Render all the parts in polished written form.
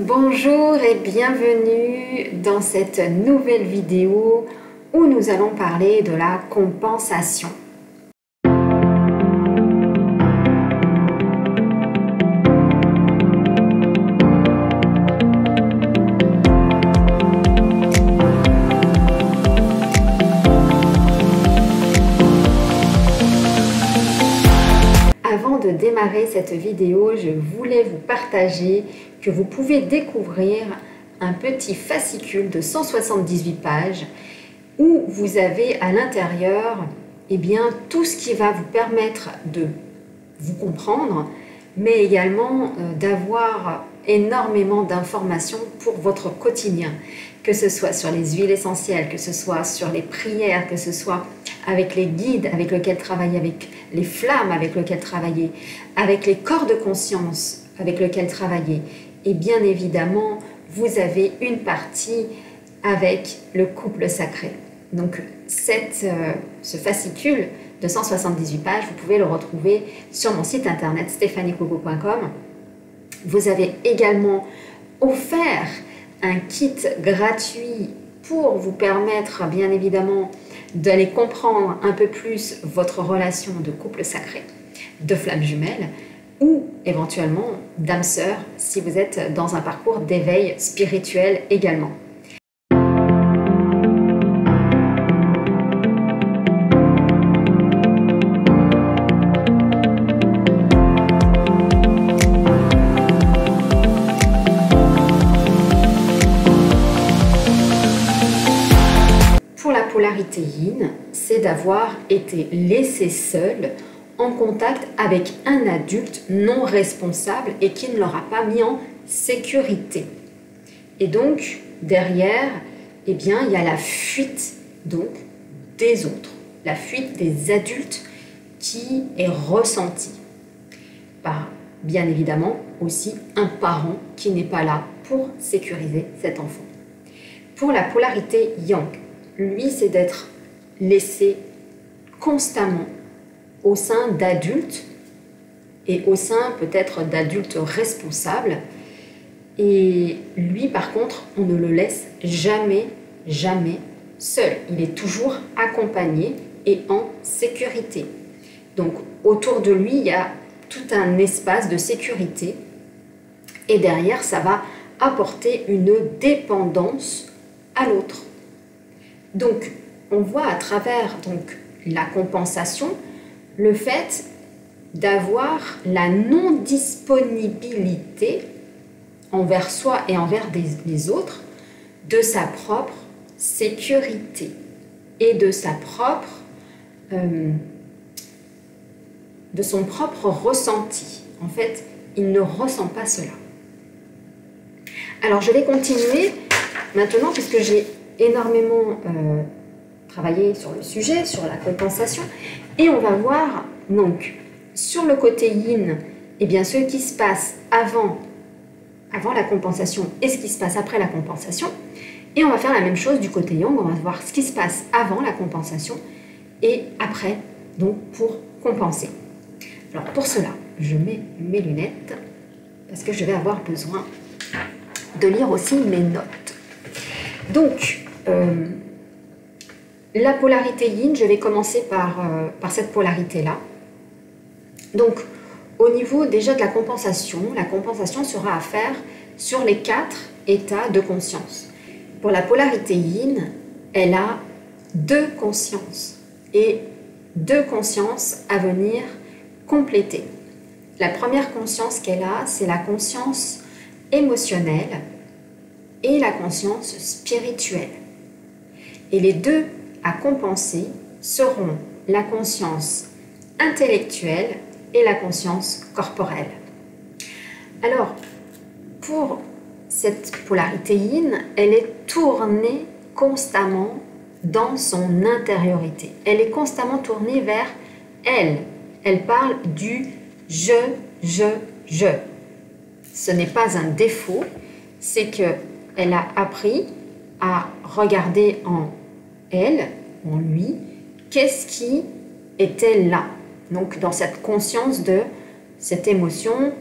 Bonjour et bienvenue dans cette nouvelle vidéo où nous allons parler de la compensation. Avant de démarrer cette vidéo, je voulais vous partager que vous pouvez découvrir un petit fascicule de 178 pages où vous avez à l'intérieur tout ce qui va vous permettre de vous comprendre, mais également d'avoir énormément d'informations pour votre quotidien, que ce soit sur les huiles essentielles, que ce soit sur les prières, que ce soit avec les guides avec lesquels travailler, avec les flammes avec lesquelles travailler, avec les corps de conscience avec lesquels travailler. Et bien évidemment, vous avez une partie avec le couple sacré. Donc ce fascicule de 178 pages, vous pouvez le retrouver sur mon site internet stéphaniecoco.com. Vous avez également offert un kit gratuit pour vous permettre, bien évidemment, d'aller comprendre un peu plus votre relation de couple sacré, de flamme jumelle, ou éventuellement d'âme sœur si vous êtes dans un parcours d'éveil spirituel également. Pour la polarité yin, c'est d'avoir été laissé seul en contact avec un adulte non responsable et qui ne l'aura pas mis en sécurité. Et donc, derrière, il y a la fuite donc, des autres, la fuite des adultes qui est ressentie par, bien évidemment, aussi un parent qui n'est pas là pour sécuriser cet enfant. Pour la polarité yang, lui, c'est d'être laissé constamment au sein d'adultes et au sein peut-être d'adultes responsables. Et lui, par contre, on ne le laisse jamais, jamais seul. Il est toujours accompagné et en sécurité. Donc, autour de lui, il y a tout un espace de sécurité. Et derrière, ça va apporter une dépendance à l'autre. Donc, on voit à travers la compensation le fait d'avoir la non-disponibilité envers soi et envers les autres de sa propre sécurité et de son propre ressenti. En fait, il ne ressent pas cela. Alors, je vais continuer maintenant puisque j'ai énormément travaillé sur le sujet, sur la compensation, et on va voir donc sur le côté yin, ce qui se passe avant la compensation et ce qui se passe après la compensation, et on va faire la même chose du côté yang, on va voir ce qui se passe avant la compensation et après, donc pour compenser. Alors pour cela, je mets mes lunettes parce que je vais avoir besoin de lire aussi mes notes. Donc, la polarité yin, je vais commencer par cette polarité-là. Donc, au niveau déjà de la compensation sera à faire sur les 4 états de conscience. Pour la polarité yin, elle a 2 consciences et 2 consciences à venir compléter. La première conscience qu'elle a, c'est la conscience émotionnelle et la conscience spirituelle. Et les 2 à compenser seront la conscience intellectuelle et la conscience corporelle. Alors, pour cette polarité yin, elle est tournée constamment dans son intériorité. Elle est constamment tournée vers elle. Elle parle du je. Ce n'est pas un défaut, c'est qu'elle a appris à regarder en elle, en lui, qu'est-ce qui était là. Donc dans cette conscience de cette émotion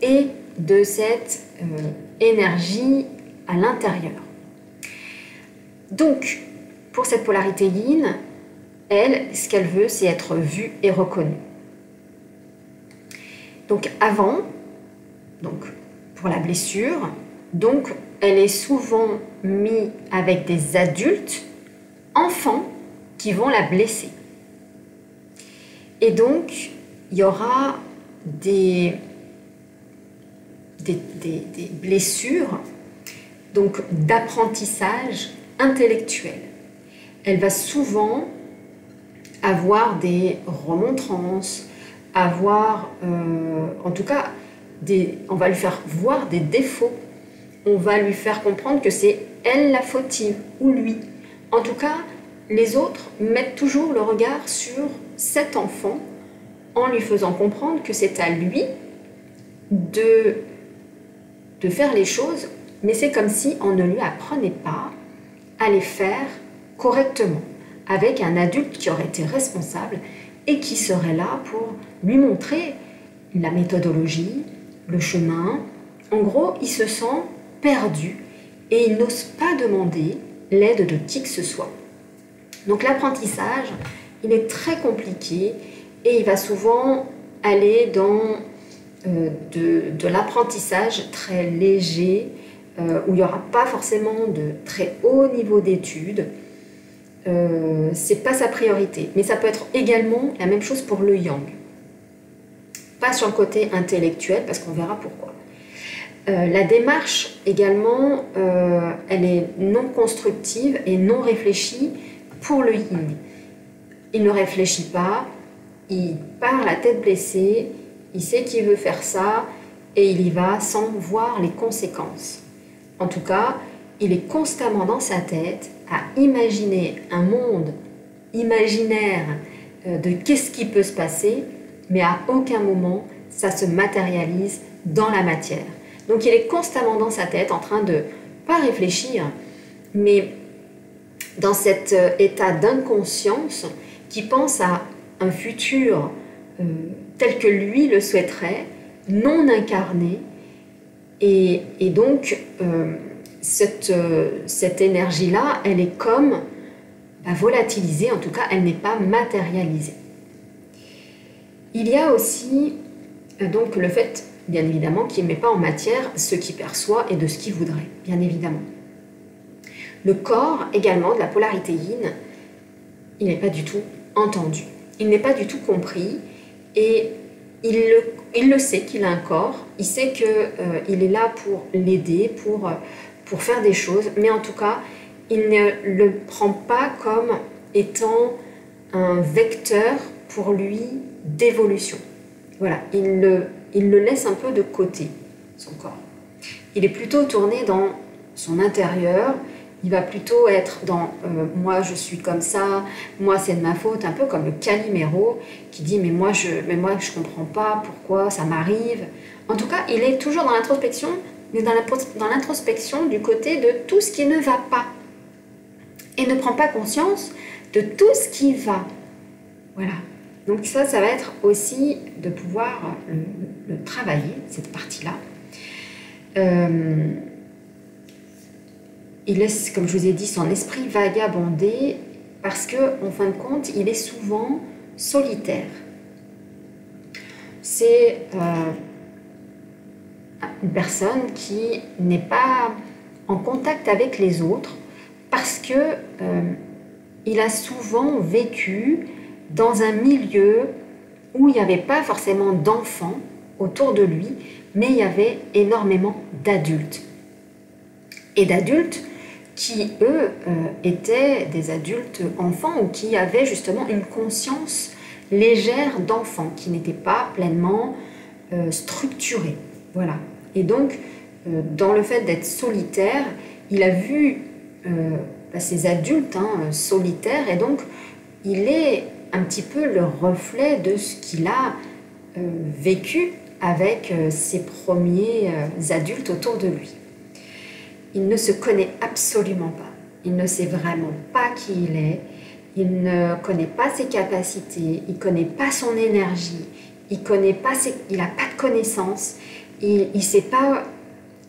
et de cette énergie à l'intérieur. Donc, pour cette polarité yin, elle, ce qu'elle veut, c'est être vue et reconnue. Donc avant, donc pour la blessure, donc elle est souvent mise avec des adultes, enfants, qui vont la blesser. Et donc, il y aura des blessures donc d'apprentissage intellectuel. Elle va souvent avoir des remontrances, avoir, en tout cas, on va lui faire voir des défauts. On va lui faire comprendre que c'est elle la fautive ou lui. En tout cas, les autres mettent toujours le regard sur cet enfant en lui faisant comprendre que c'est à lui de faire les choses, mais c'est comme si on ne lui apprenait pas à les faire correctement, avec un adulte qui aurait été responsable et qui serait là pour lui montrer la méthodologie, le chemin. En gros, il se sent perdu et il n'ose pas demander l'aide de qui que ce soit. Donc l'apprentissage, il est très compliqué et il va souvent aller dans de l'apprentissage très léger, où il n'y aura pas forcément de très haut niveau d'études. C'est pas sa priorité, mais ça peut être également la même chose pour le yang. Pas sur le côté intellectuel, parce qu'on verra pourquoi. La démarche également, elle est non constructive et non réfléchie pour le yin. Il ne réfléchit pas, il part la tête blessée, il sait qu'il veut faire ça et il y va sans voir les conséquences. En tout cas, il est constamment dans sa tête à imaginer un monde imaginaire de qu'est-ce qui peut se passer, mais à aucun moment ça se matérialise dans la matière. Donc il est constamment dans sa tête en train de, pas réfléchir, mais dans cet état d'inconscience qui pense à un futur tel que lui le souhaiterait, non incarné, et donc cette énergie-là, elle est comme volatilisée, en tout cas elle n'est pas matérialisée. Il y a aussi donc le fait, bien évidemment, qu'il ne met pas en matière ce qu'il perçoit et de ce qu'il voudrait, bien évidemment. Le corps, également, de la polarité yin, il n'est pas du tout entendu, il n'est pas du tout compris, et il le sait qu'il a un corps, il sait qu'il est là pour l'aider, pour faire des choses, mais en tout cas, il ne le prend pas comme étant un vecteur pour lui d'évolution. Voilà, il le laisse un peu de côté, son corps. Il est plutôt tourné dans son intérieur, il va plutôt être dans moi je suis comme ça, moi c'est de ma faute, un peu comme le Calimero qui dit mais moi je comprends pas pourquoi ça m'arrive. En tout cas, il est toujours dans l'introspection, mais dans l'introspection du côté de tout ce qui ne va pas et ne prend pas conscience de tout ce qui va. Voilà. Donc ça va être aussi de pouvoir le travailler, cette partie-là. Il laisse, comme je vous ai dit, son esprit vagabonder parce qu'en fin de compte, il est souvent solitaire. C'est une personne qui n'est pas en contact avec les autres parce que il a souvent vécu dans un milieu où il n'y avait pas forcément d'enfants autour de lui, mais il y avait énormément d'adultes. Et d'adultes qui, eux, étaient des adultes enfants ou qui avaient justement une conscience légère d'enfant, qui n'était pas pleinement structurée. Voilà. Et donc, dans le fait d'être solitaire, il a vu ces adultes solitaires, et donc il est un petit peu le reflet de ce qu'il a vécu avec ses premiers adultes autour de lui. Il ne se connaît absolument pas, il ne sait vraiment pas qui il est, il ne connaît pas ses capacités, il ne connaît pas son énergie, il n'a pas de connaissances, il ne sait pas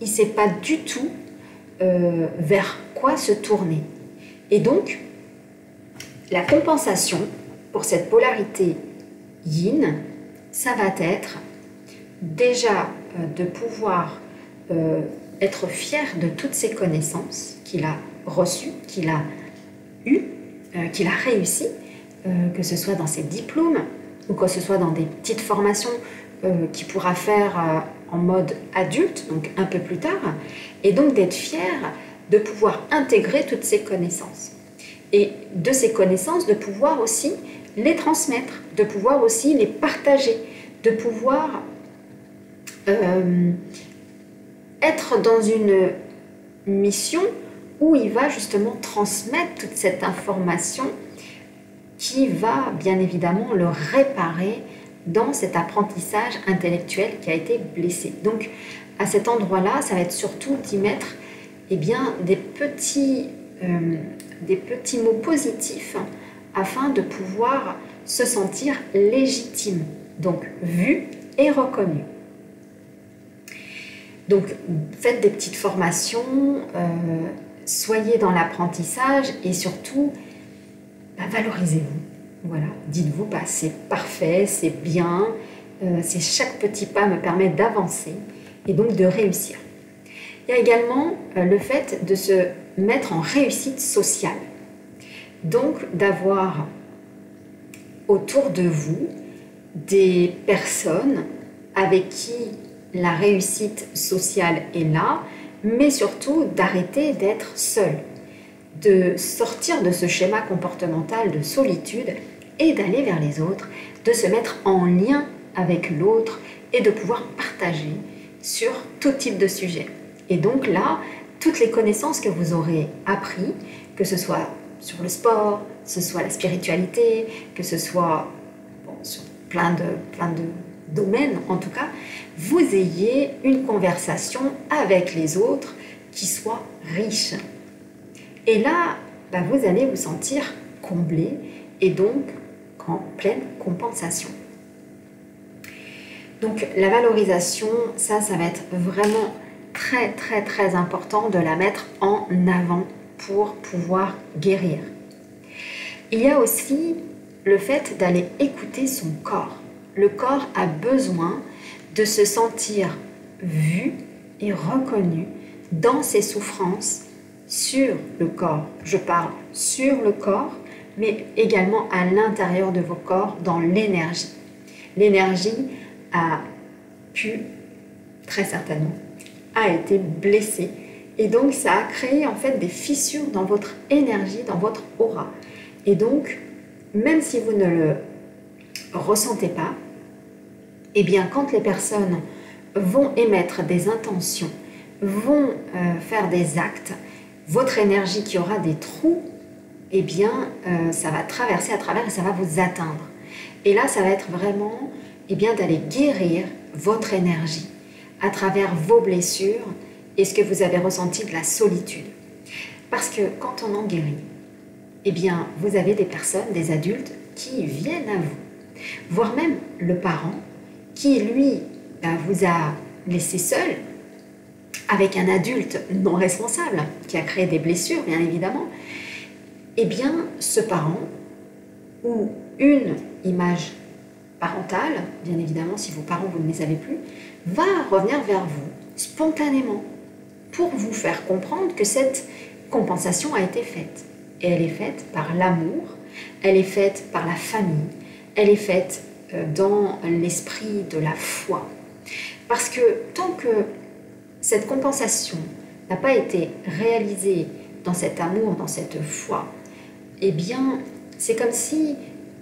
il ne sait pas du tout vers quoi se tourner. Et donc, la compensation pour cette polarité yin, ça va être déjà de pouvoir être fier de toutes ces connaissances qu'il a reçues, qu'il a eues, qu'il a réussi, que ce soit dans ses diplômes ou que ce soit dans des petites formations qu'il pourra faire en mode adulte, donc un peu plus tard, et donc d'être fier de pouvoir intégrer toutes ces connaissances. Et de ces connaissances, de pouvoir aussi les transmettre, de pouvoir aussi les partager, de pouvoir être dans une mission où il va justement transmettre toute cette information qui va bien évidemment le réparer dans cet apprentissage intellectuel qui a été blessé. Donc à cet endroit-là, ça va être surtout d'y mettre eh bien, des petits mots positifs afin de pouvoir se sentir légitime, donc vu et reconnu. Donc faites des petites formations, soyez dans l'apprentissage et surtout valorisez-vous. Voilà, dites-vous c'est parfait, c'est bien, chaque petit pas me permet d'avancer et donc de réussir. Il y a également le fait de se mettre en réussite sociale. Donc d'avoir autour de vous des personnes avec qui la réussite sociale est là, mais surtout d'arrêter d'être seul, de sortir de ce schéma comportemental de solitude et d'aller vers les autres, de se mettre en lien avec l'autre et de pouvoir partager sur tout type de sujet. Et donc là, toutes les connaissances que vous aurez appris, que ce soit sur le sport, que ce soit la spiritualité, que ce soit sur plein de domaines en tout cas, vous ayez une conversation avec les autres qui soit riche. Et là, vous allez vous sentir comblé et donc en pleine compensation. Donc la valorisation, ça va être vraiment très très très important de la mettre en avant pour pouvoir guérir. Il y a aussi le fait d'aller écouter son corps. Le corps a besoin de se sentir vu et reconnu dans ses souffrances sur le corps. Je parle sur le corps, mais également à l'intérieur de vos corps, dans l'énergie. L'énergie a pu, très certainement, a été blessée. Et donc, ça a créé en fait des fissures dans votre énergie, dans votre aura. Et donc, même si vous ne le ressentez pas, eh bien, quand les personnes vont émettre des intentions, vont faire des actes, votre énergie qui aura des trous, eh bien, ça va traverser à travers et ça va vous atteindre. Et là, ça va être vraiment d'aller guérir votre énergie à travers vos blessures et ce que vous avez ressenti de la solitude. Parce que quand on en guérit, eh bien, vous avez des personnes, des adultes qui viennent à vous, voire même le parent qui, lui, vous a laissé seul avec un adulte non responsable qui a créé des blessures, bien évidemment. Eh bien, ce parent ou une image parentale, bien évidemment, si vos parents, vous ne les avez plus, va revenir vers vous spontanément pour vous faire comprendre que cette compensation a été faite. Et elle est faite par l'amour, elle est faite par la famille, elle est faite dans l'esprit de la foi. Parce que tant que cette compensation n'a pas été réalisée dans cet amour, dans cette foi, eh bien, c'est comme si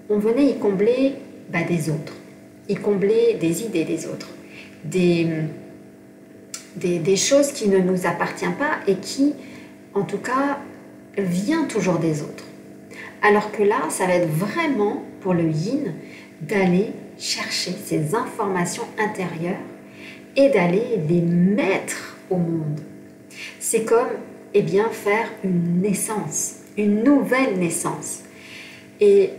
on venait y combler des autres, y combler des idées des autres, des choses qui ne nous appartiennent pas et qui, en tout cas, vient toujours des autres. Alors que là, ça va être vraiment, pour le yin, d'aller chercher ces informations intérieures et d'aller les mettre au monde. C'est comme, faire une naissance, une nouvelle naissance. Et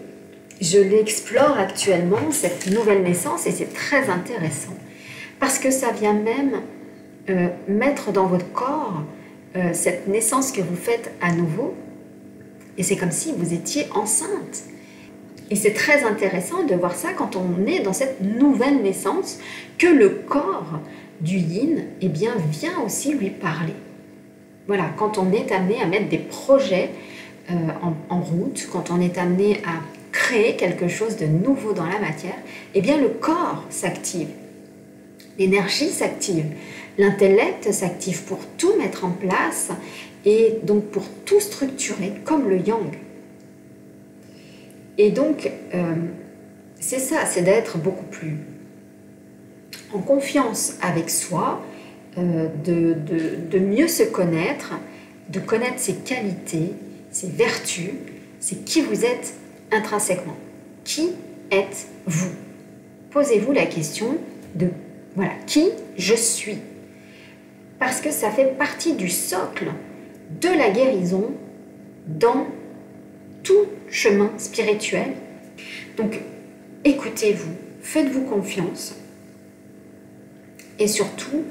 je l'explore actuellement, cette nouvelle naissance, et c'est très intéressant, parce que ça vient même mettre dans votre corps cette naissance que vous faites à nouveau. Et c'est comme si vous étiez enceinte. Et c'est très intéressant de voir ça quand on est dans cette nouvelle naissance, que le corps du yin eh bien, vient aussi lui parler. Voilà, quand on est amené à mettre des projets en route, quand on est amené à créer quelque chose de nouveau dans la matière, eh bien le corps s'active, l'énergie s'active, l'intellect s'active pour tout mettre en place et donc pour tout structurer comme le yang. Et donc, c'est ça, c'est d'être beaucoup plus en confiance avec soi, de mieux se connaître, de connaître ses qualités, ses vertus, c'est qui vous êtes intrinsèquement. Qui êtes-vous? Posez-vous la question de, voilà, qui je suis? Parce que ça fait partie du socle de la guérison dans tout chemin spirituel. Donc, écoutez-vous, faites-vous confiance et surtout,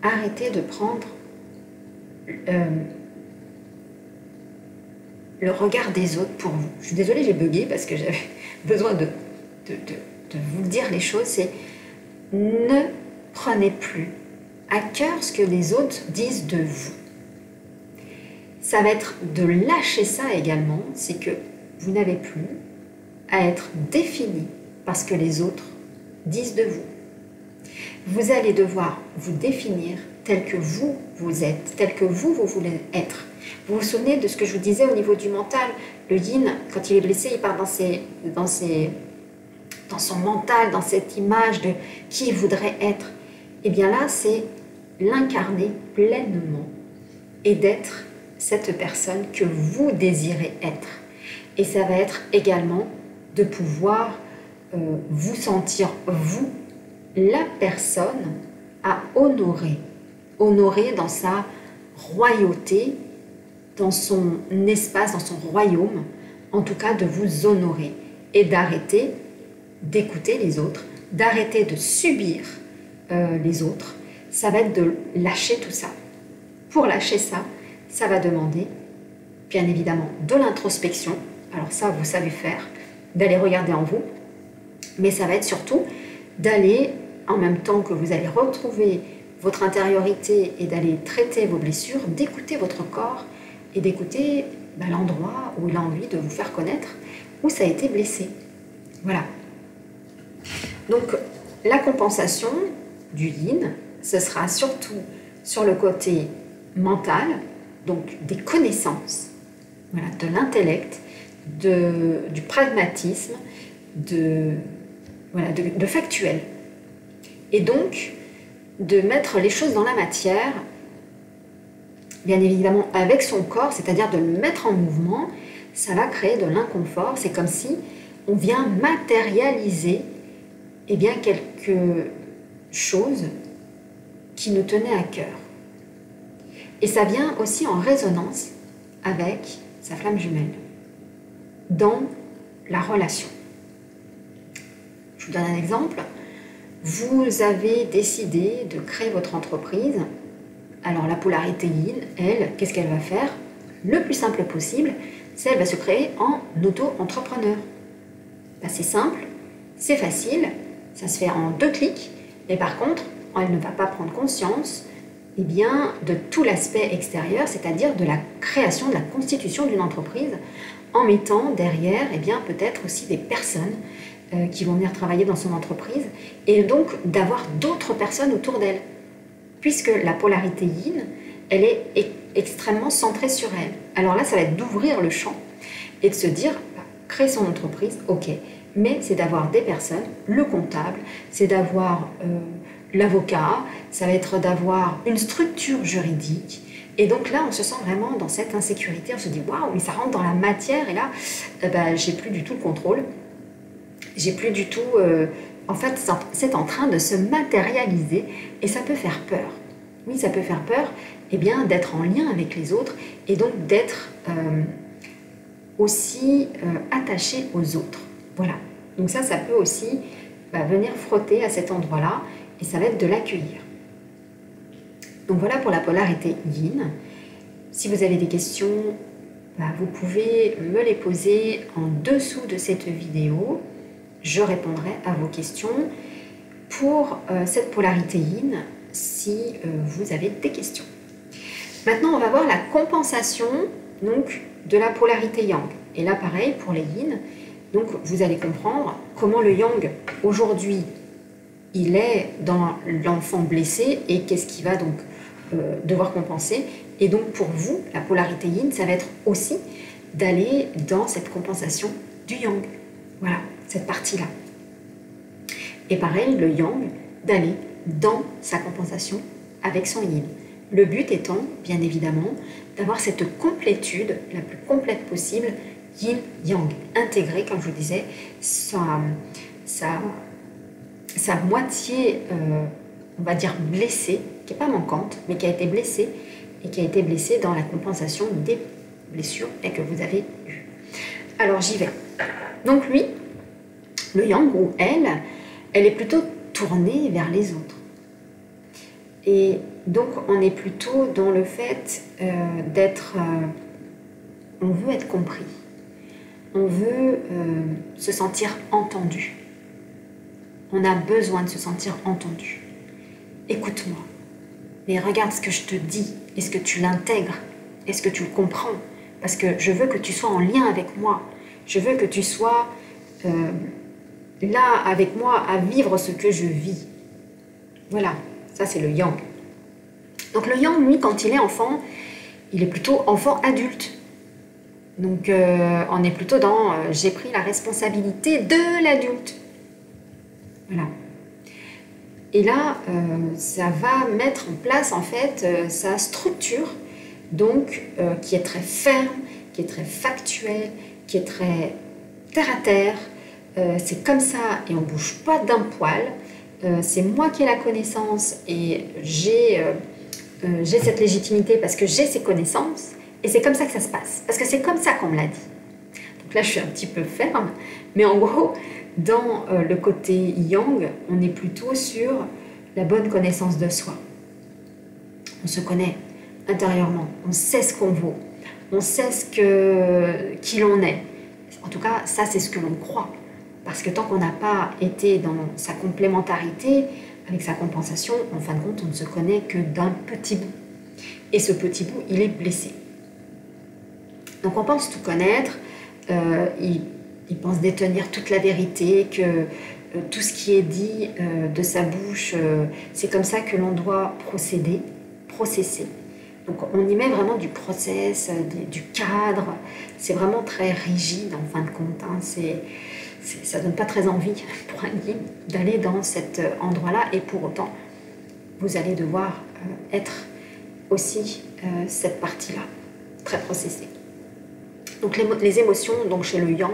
arrêtez de prendre le regard des autres pour vous. Je suis désolée, j'ai bugué parce que j'avais besoin de vous dire les choses. C'est ne prenez plus à cœur ce que les autres disent de vous. Ça va être de lâcher ça également, c'est que vous n'avez plus à être défini par ce que les autres disent de vous. Vous allez devoir vous définir tel que vous êtes, tel que vous voulez être. Vous vous souvenez de ce que je vous disais au niveau du mental? Le yin, quand il est blessé, il part dans son mental, dans cette image de qui il voudrait être. Et bien là, c'est l'incarner pleinement et d'être cette personne que vous désirez être. Et ça va être également de pouvoir vous sentir, vous, la personne à honorer. Honorer dans sa royauté, dans son espace, dans son royaume, en tout cas de vous honorer et d'arrêter d'écouter les autres, d'arrêter de subir les autres. Ça va être de lâcher tout ça. Pour lâcher ça, ça va demander, bien évidemment, de l'introspection. Alors ça, vous savez faire, d'aller regarder en vous. Mais ça va être surtout d'aller, en même temps que vous allez retrouver votre intériorité et d'aller traiter vos blessures, d'écouter votre corps et d'écouter l'endroit où il a envie de vous faire connaître, où ça a été blessé. Voilà. Donc, la compensation du yin, ce sera surtout sur le côté mental, donc des connaissances, voilà, de l'intellect, du pragmatisme, de factuel. Et donc, de mettre les choses dans la matière, bien évidemment avec son corps, c'est-à-dire de le mettre en mouvement, ça va créer de l'inconfort. C'est comme si on vient matérialiser eh bien, quelque chose qui nous tenait à cœur. Et ça vient aussi en résonance avec sa flamme jumelle dans la relation. Je vous donne un exemple. Vous avez décidé de créer votre entreprise. Alors la polarité yin, elle, qu'est-ce qu'elle va faire? Le plus simple possible, c'est qu'elle va se créer en auto-entrepreneur. C'est simple, c'est facile, ça se fait en 2 clics, mais par contre, elle ne va pas prendre conscience eh bien, de tout l'aspect extérieur, c'est-à-dire de la création, de la constitution d'une entreprise, en mettant derrière eh bien, peut-être aussi des personnes qui vont venir travailler dans son entreprise, et donc d'avoir d'autres personnes autour d'elle. Puisque la polarité yin, elle est extrêmement centrée sur elle. Alors là, ça va être d'ouvrir le champ et de se dire, créer son entreprise, ok, mais c'est d'avoir des personnes, le comptable, c'est d'avoir l'avocat, ça va être d'avoir une structure juridique. Et donc là, on se sent vraiment dans cette insécurité, on se dit, waouh, mais ça rentre dans la matière, et là, j'ai plus du tout le contrôle. J'ai plus du tout... en fait, c'est en train de se matérialiser et ça peut faire peur. Oui, ça peut faire peur eh bien, d'être en lien avec les autres et donc d'être aussi attaché aux autres. Voilà. Donc ça peut aussi venir frotter à cet endroit-là et ça va être de l'accueillir. Donc voilà pour la polarité yin. Si vous avez des questions, vous pouvez me les poser en dessous de cette vidéo. Je répondrai à vos questions pour cette polarité yin si vous avez des questions. Maintenant, on va voir la compensation donc, de la polarité yang. Et là, pareil, pour les yin, donc vous allez comprendre comment le yang, aujourd'hui, il est dans l'enfant blessé et qu'est-ce qu'il va donc devoir compenser. Et donc, pour vous, la polarité yin, ça va être aussi d'aller dans cette compensation du yang. Voilà, cette partie-là. Et pareil, le yang, d'aller dans sa compensation avec son yin. Le but étant, bien évidemment, d'avoir cette complétude la plus complète possible, yin-yang, intégrée, comme je vous disais, sa moitié, on va dire blessée, qui n'est pas manquante, mais qui a été blessée, et qui a été blessée dans la compensation des blessures que vous avez eues. Alors j'y vais. Donc lui, le yang ou elle est plutôt tournée vers les autres. Et donc on est plutôt dans le fait d'être... on veut être compris. On veut se sentir entendu. On a besoin de se sentir entendu. Écoute-moi. Mais regarde ce que je te dis. Est-ce que tu l'intègres? Est-ce que tu le comprends? Parce que je veux que tu sois en lien avec moi. Je veux que tu sois là avec moi à vivre ce que je vis. Voilà, ça c'est le yang. Donc le yang, lui, quand il est enfant, il est plutôt enfant-adulte. Donc on est plutôt dans j'ai pris la responsabilité de l'adulte. Voilà. Et là, ça va mettre en place en fait sa structure, donc qui est très ferme, qui est très factuelle, qui est très terre à terre. C'est comme ça et on ne bouge pas d'un poil. C'est moi qui ai la connaissance et j'ai cette légitimité parce que j'ai ces connaissances et c'est comme ça que ça se passe. Parce que c'est comme ça qu'on me l'a dit. Donc là, je suis un petit peu ferme, mais en gros, dans le côté yang, on est plutôt sur la bonne connaissance de soi. On se connaît intérieurement, on sait ce qu'on vaut, on sait qui l'on est. En tout cas, ça, c'est ce que l'on croit. Parce que tant qu'on n'a pas été dans sa complémentarité, avec sa compensation, en fin de compte, on ne se connaît que d'un petit bout. Et ce petit bout, il est blessé. Donc on pense tout connaître, il pense détenir toute la vérité, que tout ce qui est dit de sa bouche, c'est comme ça que l'on doit processer. Donc on y met vraiment du process, du cadre, c'est vraiment très rigide en fin de compte, hein. Ça ne donne pas très envie pour un guide d'aller dans cet endroit-là et pour autant, vous allez devoir être aussi cette partie-là, très processée. Donc les émotions, donc chez le yang,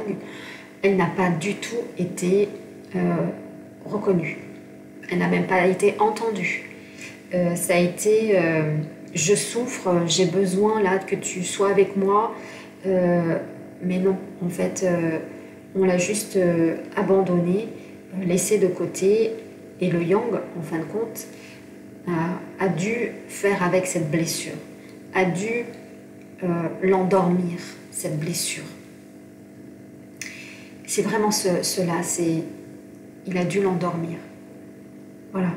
elle n'a pas du tout été reconnue. Elle n'a même pas été entendue. Ça a été je souffre, j'ai besoin là que tu sois avec moi, mais non, en fait, on l'a juste abandonné, laissé de côté, et le yang, en fin de compte, a dû faire avec cette blessure, a dû l'endormir, cette blessure. C'est vraiment cela, il a dû l'endormir. Voilà.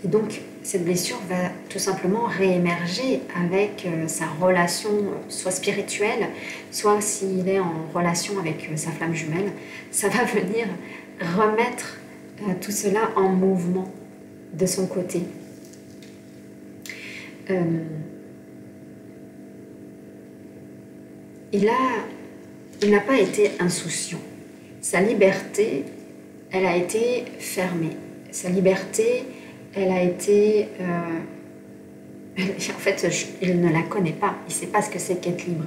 Et donc, cette blessure va tout simplement réémerger avec sa relation, soit spirituelle, soit s'il est en relation avec sa flamme jumelle. Ça va venir remettre tout cela en mouvement de son côté. Il n'a pas été insouciant. Sa liberté, elle a été fermée. Sa liberté, elle a été... en fait, il ne la connaît pas. Il ne sait pas ce que c'est qu'être libre.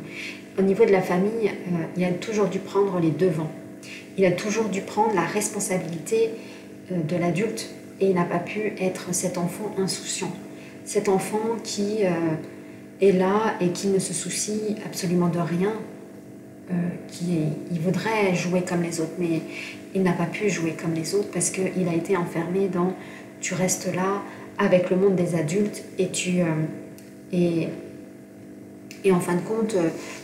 Au niveau de la famille, il a toujours dû prendre les devants. Il a toujours dû prendre la responsabilité de l'adulte. Et il n'a pas pu être cet enfant insouciant. Cet enfant qui est là et qui ne se soucie absolument de rien. Il voudrait jouer comme les autres, mais il n'a pas pu jouer comme les autres parce qu'il a été enfermé dans... Tu restes là avec le monde des adultes et et en fin de compte,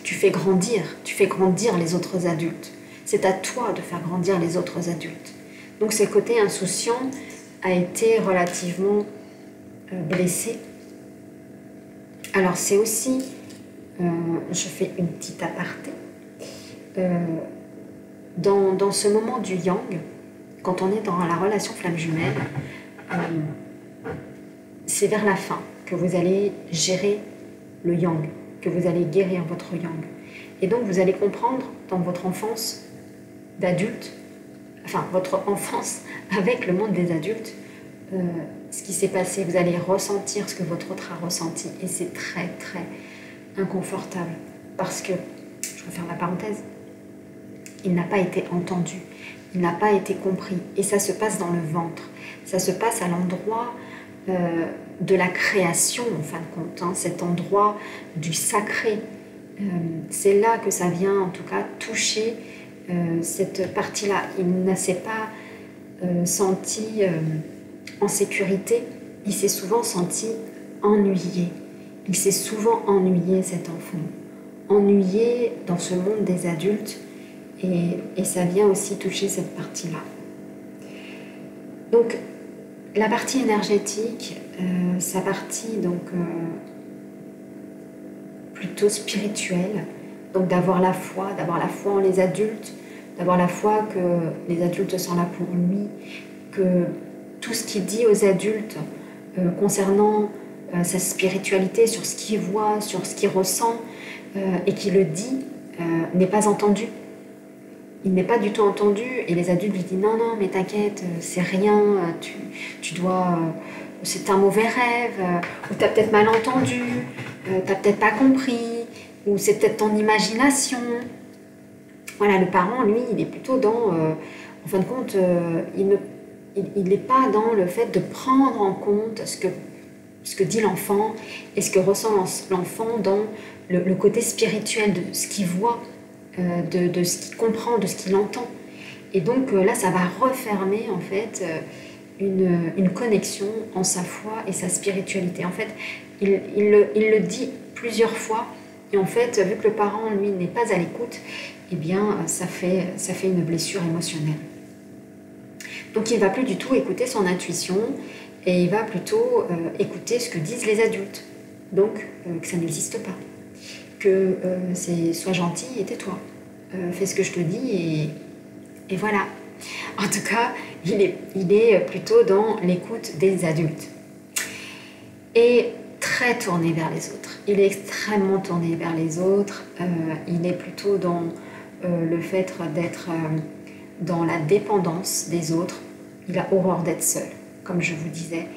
tu fais grandir les autres adultes. C'est à toi de faire grandir les autres adultes. Donc ce côté insouciant a été relativement blessé. Alors c'est aussi, je fais une petite aparté, dans ce moment du yang, quand on est dans la relation flamme jumelle, c'est vers la fin que vous allez gérer le yang, que vous allez guérir votre yang. Et donc vous allez comprendre dans votre enfance d'adulte, enfin votre enfance avec le monde des adultes, ce qui s'est passé. Vous allez ressentir ce que votre autre a ressenti. Et c'est très très inconfortable. Parce que, je referme la parenthèse, il n'a pas été entendu. Il n'a pas été compris. Et ça se passe dans le ventre. Ça se passe à l'endroit de la création, en fin de compte. Hein, cet endroit du sacré. C'est là que ça vient, en tout cas, toucher cette partie-là. Il ne s'est pas senti en sécurité. Il s'est souvent senti ennuyé. Il s'est souvent ennuyé, cet enfant. Ennuyé dans ce monde des adultes. Et ça vient aussi toucher cette partie-là. Donc, la partie énergétique, sa partie donc plutôt spirituelle, donc d'avoir la foi en les adultes, d'avoir la foi que les adultes sont là pour lui, que tout ce qu'il dit aux adultes concernant sa spiritualité, sur ce qu'il voit, sur ce qu'il ressent, et qu'il le dit, n'est pas entendu. Il n'est pas du tout entendu, et les adultes lui disent non, non, mais t'inquiète, c'est rien, tu dois, c'est un mauvais rêve, ou t'as peut-être mal entendu, t'as peut-être pas compris, ou c'est peut-être ton imagination. Voilà, le parent, lui, il est plutôt dans, en fin de compte, il n'est pas dans le fait de prendre en compte ce que dit l'enfant et ce que ressent l'enfant dans le côté spirituel de ce qu'il voit, de ce qu'il comprend, de ce qu'il entend. Et donc là, ça va refermer en fait une connexion en sa foi et sa spiritualité. En fait, il le dit plusieurs fois, et en fait, vu que le parent, lui, n'est pas à l'écoute, eh bien, ça fait une blessure émotionnelle. Donc il ne va plus du tout écouter son intuition, et il va plutôt écouter ce que disent les adultes. Donc, que ça n'existe pas. Que sois gentil et tais-toi. Fais ce que je te dis et voilà. En tout cas, il est plutôt dans l'écoute des adultes. Et très tourné vers les autres. Il est extrêmement tourné vers les autres. Il est plutôt dans le fait d'être dans la dépendance des autres. Il a horreur d'être seul, comme je vous disais.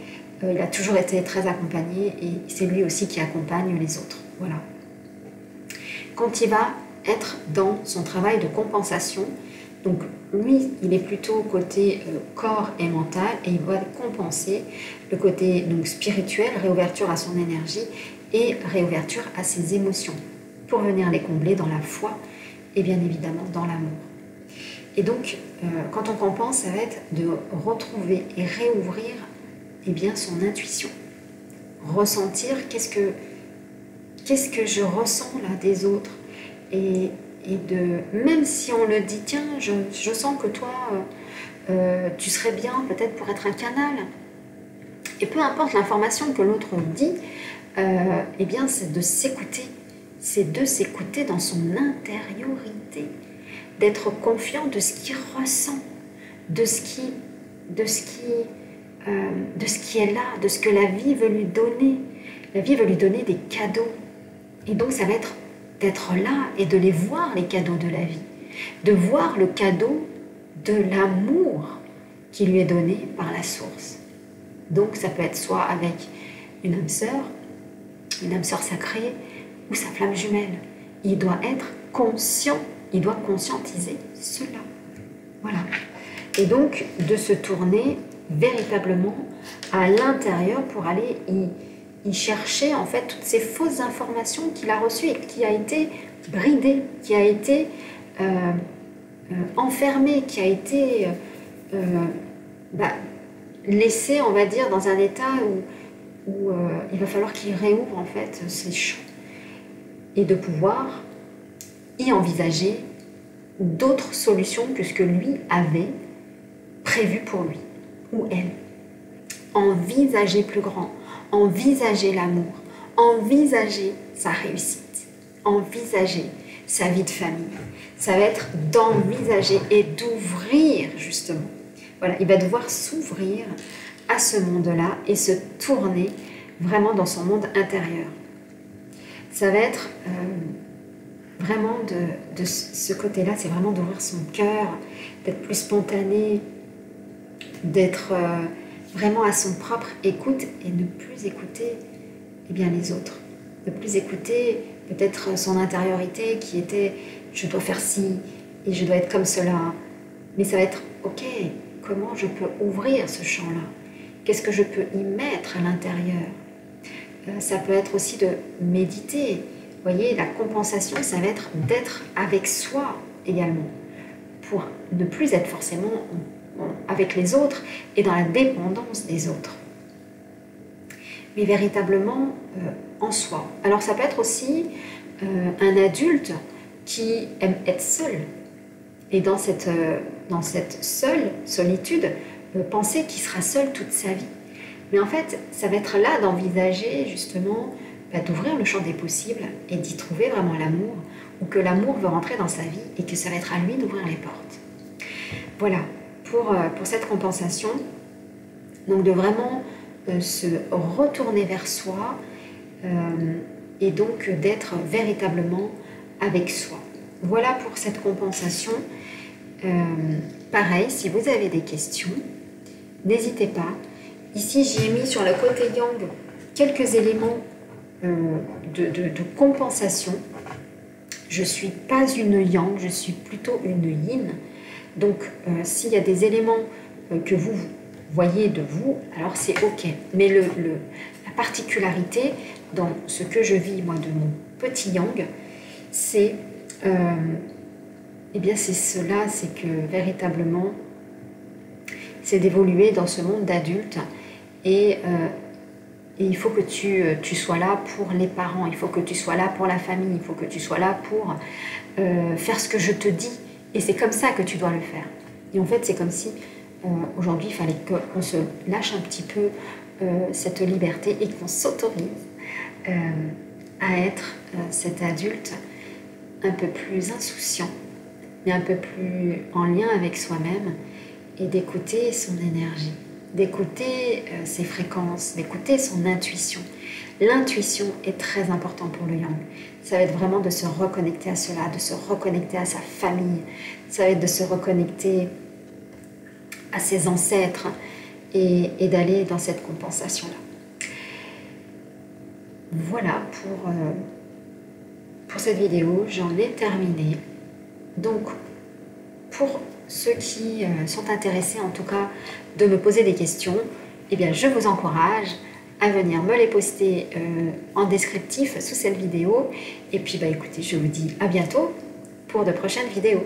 Il a toujours été très accompagné et c'est lui aussi qui accompagne les autres. Voilà. Quand il va être dans son travail de compensation, donc lui, il est plutôt côté corps et mental et il va compenser le côté donc, spirituel, réouverture à son énergie et réouverture à ses émotions pour venir les combler dans la foi et bien évidemment dans l'amour. Et donc, quand on compense, ça va être de retrouver et réouvrir eh bien, son intuition. Ressentir qu'est-ce que je ressens là des autres et même si on le dit, tiens, je sens que toi, tu serais bien peut-être pour être un canal. Et peu importe l'information que l'autre dit, eh bien, c'est de s'écouter. C'est de s'écouter dans son intériorité, d'être confiant de ce qu'il ressent, de ce qui est là, de ce que la vie veut lui donner. La vie veut lui donner des cadeaux. Et donc, ça va être d'être là et de les voir, les cadeaux de la vie. De voir le cadeau de l'amour qui lui est donné par la source. Donc, ça peut être soit avec une âme sœur sacrée, ou sa flamme jumelle. Il doit être conscient, il doit conscientiser cela. Voilà. Et donc, de se tourner véritablement à l'intérieur pour aller y chercher en fait toutes ces fausses informations qu'il a reçues et qui a été bridée, qui a été enfermée, qui a été laissé, on va dire, dans un état où il va falloir qu'il réouvre en fait ses champs et de pouvoir y envisager d'autres solutions que ce que lui avait prévu pour lui ou elle. Envisager plus grand, envisager l'amour, envisager sa réussite, envisager sa vie de famille. Ça va être d'envisager et d'ouvrir justement. Voilà, il va devoir s'ouvrir à ce monde-là et se tourner vraiment dans son monde intérieur. Ça va être vraiment de ce côté-là, c'est vraiment d'ouvrir son cœur, d'être plus spontané, d'être vraiment à son propre écoute et ne plus écouter les autres. Ne plus écouter peut-être son intériorité qui était « je dois faire ci et je dois être comme cela ». Mais ça va être « ok, comment je peux ouvrir ce champ-là? Qu'est-ce que je peux y mettre à l'intérieur ?» Ça peut être aussi de méditer. Vous voyez, la compensation, ça va être d'être avec soi également, pour ne plus être forcément avec les autres et dans la dépendance des autres, mais véritablement en soi. Alors ça peut être aussi un adulte qui aime être seul, et dans cette seule solitude, penser qu'il sera seul toute sa vie. Mais en fait, ça va être là d'envisager justement d'ouvrir le champ des possibles et d'y trouver vraiment l'amour, ou que l'amour veut rentrer dans sa vie et que ça va être à lui d'ouvrir les portes. Voilà, pour cette compensation, donc de vraiment se retourner vers soi et donc d'être véritablement avec soi. Voilà pour cette compensation. Pareil, si vous avez des questions, n'hésitez pas. Ici, j'ai mis sur le côté yang quelques éléments de compensation. Je ne suis pas une yang, je suis plutôt une yin. Donc, s'il y a des éléments que vous voyez de vous, alors c'est ok. Mais la particularité dans ce que je vis, moi, de mon petit yang, c'est c'est cela, c'est que véritablement, c'est d'évoluer dans ce monde d'adulte et il faut que tu sois là pour les parents, il faut que tu sois là pour la famille, il faut que tu sois là pour faire ce que je te dis. Et c'est comme ça que tu dois le faire. Et en fait, c'est comme si aujourd'hui, il fallait qu'on se lâche un petit peu cette liberté et qu'on s'autorise à être cet adulte un peu plus insouciant, mais un peu plus en lien avec soi-même, et d'écouter son énergie, d'écouter ses fréquences, d'écouter son intuition. L'intuition est très importante pour le yang. Ça va être vraiment de se reconnecter à cela, de se reconnecter à sa famille, ça va être de se reconnecter à ses ancêtres et d'aller dans cette compensation-là. Voilà pour cette vidéo, j'en ai terminé. Donc, pour ceux qui sont intéressés, en tout cas, de me poser des questions, eh bien, je vous encourage à venir me les poster en descriptif sous cette vidéo. Et puis, écoutez, je vous dis à bientôt pour de prochaines vidéos.